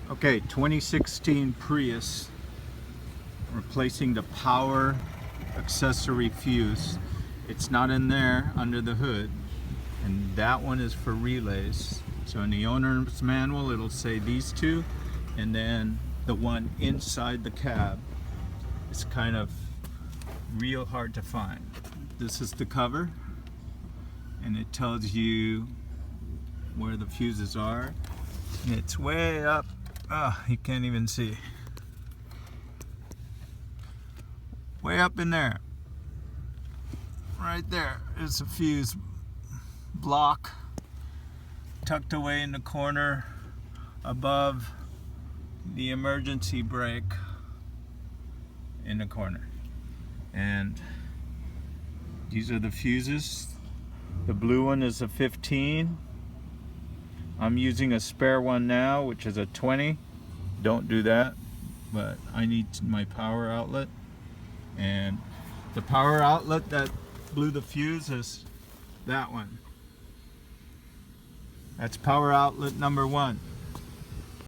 Okay, 2016 Prius, replacing the power accessory fuse. It's not in there under the hood, and that one is for relays. So in the owner's manual it'll say these two, and then the one inside the cab is kind of real hard to find. This is the cover, and it tells you where the fuses are. And it's way up. You can't even see. Way up in there. Right there is a fuse block tucked away in the corner above the emergency brake in the corner. And these are the fuses. The blue one is a 15. I'm using a spare one now, which is a 20. Don't do that, but I need my power outlet. And the power outlet that blew the fuse is that one. That's power outlet number 1.